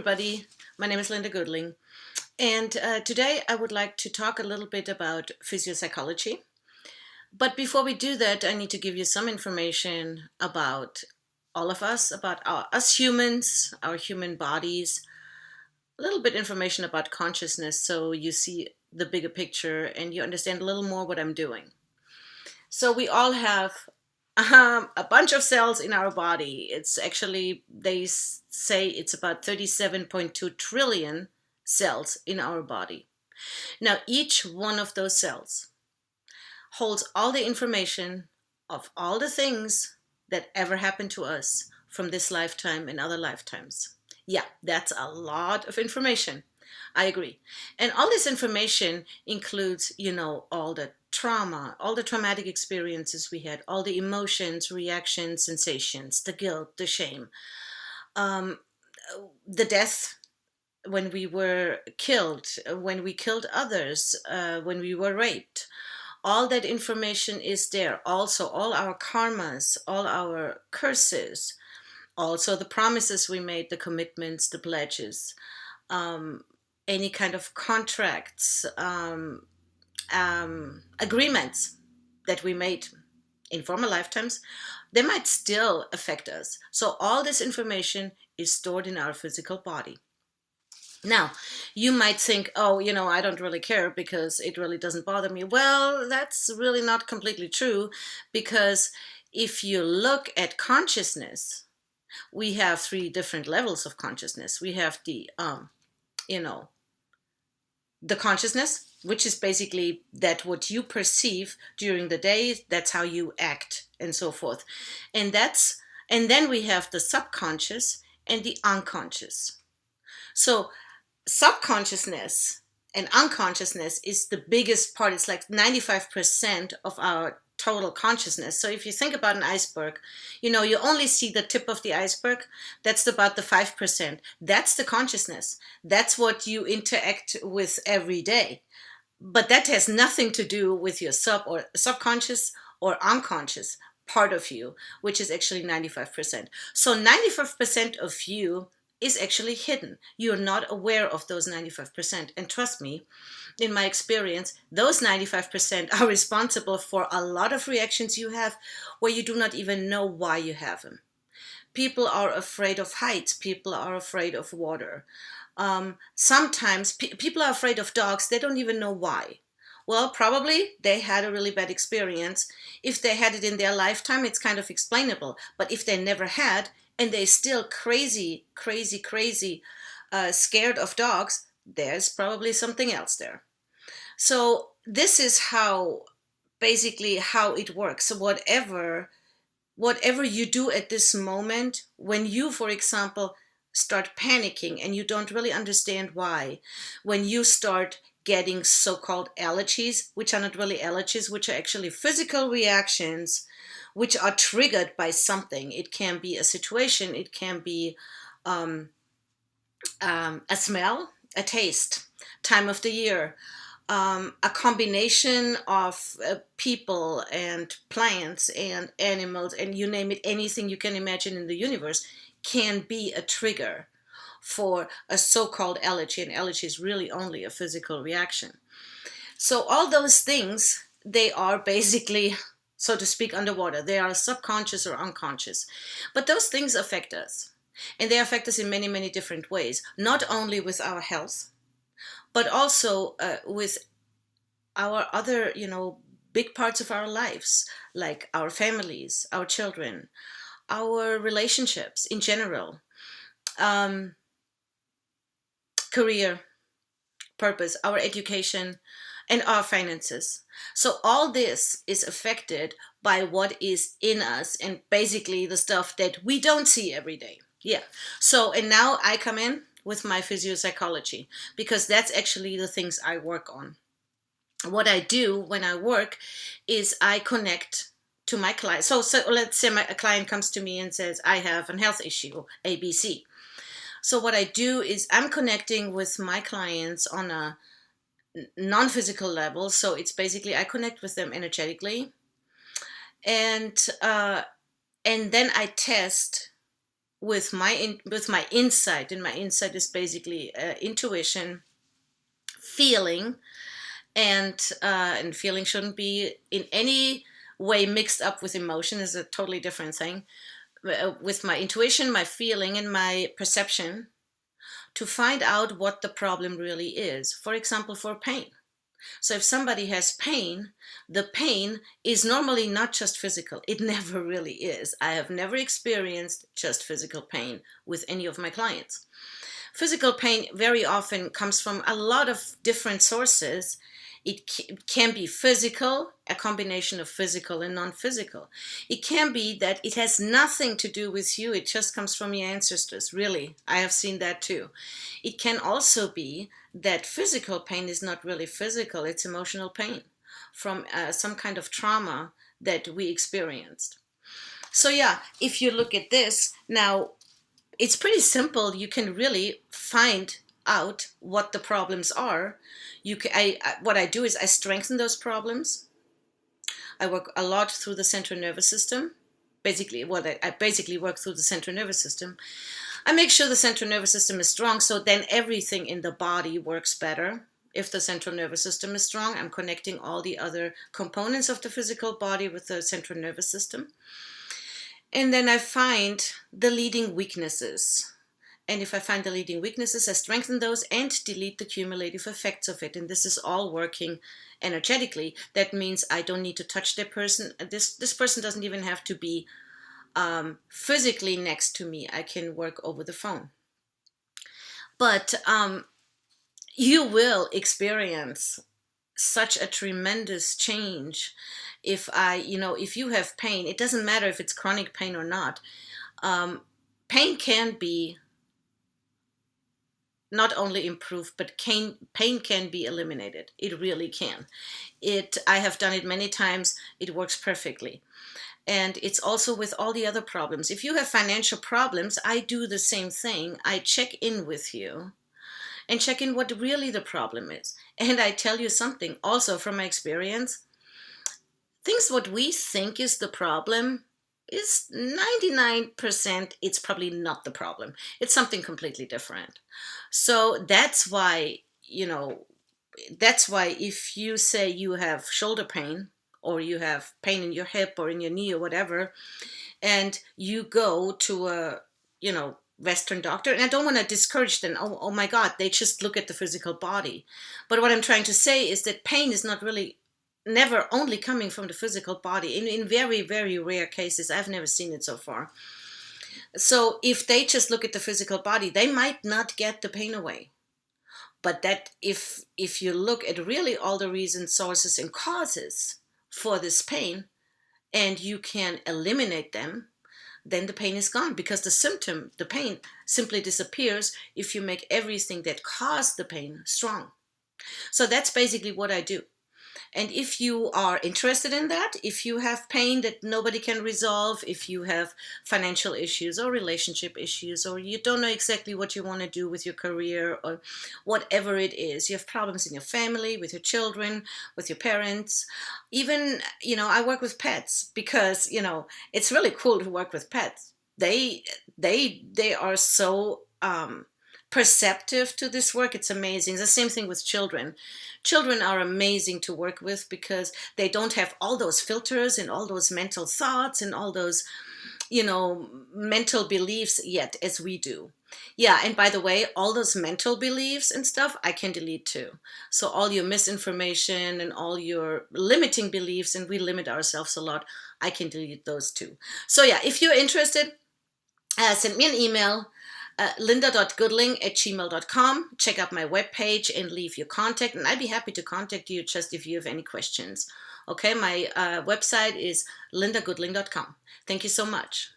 everybody. My name is Linda Goodling, and today I would like to talk a little bit about physiopsychology. But before we do that, I need to give you some information about all of us, about us humans, our human bodies, a little bit information about consciousness so you see the bigger picture and you understand a little more what I'm doing. So we all have a bunch of cells in our body. It's actually, they say it's about 37.2 trillion cells in our body. Now, each one of those cells holds all the information of all the things that ever happened to us from this lifetime and other lifetimes. Yeah, that's a lot of information. I agree. And all this information includes, all the trauma, all the traumatic experiences we had, all the emotions, reactions, sensations, the guilt, the shame, um, the death when we were killed, when we killed others, when we were raped. All that information is there. Also, all our karmas, all our curses, also the promises we made, the commitments, the pledges, um, any kind of contracts, agreements that we made in former lifetimes, they might still affect us. So all this information is stored in our physical body. Now, you might think, oh, I don't really care because it really doesn't bother me. Well, that's really not completely true, because if you look at consciousness, we have three different levels of consciousness. We have the consciousness, which is basically that what you perceive during the day, that's how you act and so forth. And then we have the subconscious and the unconscious. So subconsciousness and unconsciousness is the biggest part. It's like 95% of our total consciousness. So if you think about an iceberg, you only see the tip of the iceberg. That's about the 5%. That's the consciousness. That's what you interact with every day. But that has nothing to do with your subconscious or unconscious part of you, which is actually 95%. So 95% of you is actually hidden. You're not aware of those 95%. And trust me, in my experience, those 95% are responsible for a lot of reactions you have where you do not even know why you have them. People are afraid of heights. People are afraid of water. Sometimes people are afraid of dogs. They don't even know why. Well, probably they had a really bad experience. If they had it in their lifetime, it's kind of explainable. But if they never had, and they're still crazy, scared of dogs, there's probably something else there. So this is basically how it works. So whatever you do at this moment, when you, for example, start panicking and you don't really understand why, when you start getting so-called allergies, which are not really allergies, which are actually physical reactions, which are triggered by something. It can be a situation, it can be a smell, a taste, time of the year, a combination of people and plants and animals, and you name it, anything you can imagine in the universe can be a trigger for a so-called allergy. An allergy is really only a physical reaction. So all those things, they are basically, so to speak, underwater. They are subconscious or unconscious. But those things affect us. And they affect us in many, many different ways. Not only with our health, but also with our other, big parts of our lives, like our families, our children, our relationships in general, career, purpose, our education, and our finances. So all this is affected by what is in us and basically the stuff that we don't see every day. Yeah. So, and now I come in with my physiopsychology, because that's actually the things I work on. What I do when I work is I connect to my client. So let's say a client comes to me and says, I have a health issue, ABC. So what I do is I'm connecting with my clients on a non-physical level. So it's basically I connect with them energetically, and then I test with my insight, and my insight is basically intuition, feeling, and feeling shouldn't be in any way mixed up with emotion, is a totally different thing. With my intuition, my feeling, and my perception, to find out what the problem really is. For example, for pain. So if somebody has pain, the pain is normally not just physical. It never really is. I have never experienced just physical pain with any of my clients. Physical pain very often comes from a lot of different sources. It can be physical, a combination of physical and non-physical. It can be that it has nothing to do with you. It just comes from your ancestors. Really, I have seen that too. It can also be that physical pain is not really physical. It's emotional pain from some kind of trauma that we experienced. So yeah, if you look at this now, it's pretty simple. You can really find out what the problems are. What I do is I strengthen those problems. I work a lot through the central nervous system. Basically, I basically work through the central nervous system. I make sure the central nervous system is strong, so then everything in the body works better. If the central nervous system is strong, I'm connecting all the other components of the physical body with the central nervous system. And then I find the leading weaknesses. And if I find the leading weaknesses, I strengthen those and delete the cumulative effects of it. And this is all working energetically. That means I don't need to touch the person. This person doesn't even have to be physically next to me. I can work over the phone. But you will experience such a tremendous change if you have pain. It doesn't matter if it's chronic pain or not. Pain can be not only improved, but pain can be eliminated. It really can. I have done it many times. It works perfectly. And it's also with all the other problems. If you have financial problems, I do the same thing. I check in with you and check in what really the problem is. And I tell you something also from my experience. Things what we think is the problem is 99%, it's probably not the problem. It's something completely different. So that's why if you say you have shoulder pain, or you have pain in your hip or in your knee or whatever, and you go to a Western doctor, and I don't want to discourage them. Oh my God, they just look at the physical body. But what I'm trying to say is that pain is never only coming from the physical body. In very, very rare cases, I've never seen it so far. So if they just look at the physical body, they might not get the pain away. But that if you look at really all the reasons, sources, and causes for this pain, and you can eliminate them, then the pain is gone, because the pain simply disappears if you make everything that caused the pain strong. So that's basically what I do. And if you are interested in that, if you have pain that nobody can resolve, if you have financial issues or relationship issues, or you don't know exactly what you want to do with your career, or whatever it is, you have problems in your family, with your children, with your parents, even, I work with pets, because, it's really cool to work with pets. They are so perceptive to this work. It's amazing. The same thing with children. Children are amazing to work with, because they don't have all those filters and all those mental thoughts and all those mental beliefs yet, as we do. Yeah, and by the way, all those mental beliefs and stuff I can delete too. So all your misinformation and all your limiting beliefs, and we limit ourselves a lot, I can delete those too. So yeah, if you're interested, send me an email, linda.goodling@gmail.com. Check out my webpage and leave your contact, and I'd be happy to contact you just if you have any questions. Okay, my website is lindagoodling.com. Thank you so much.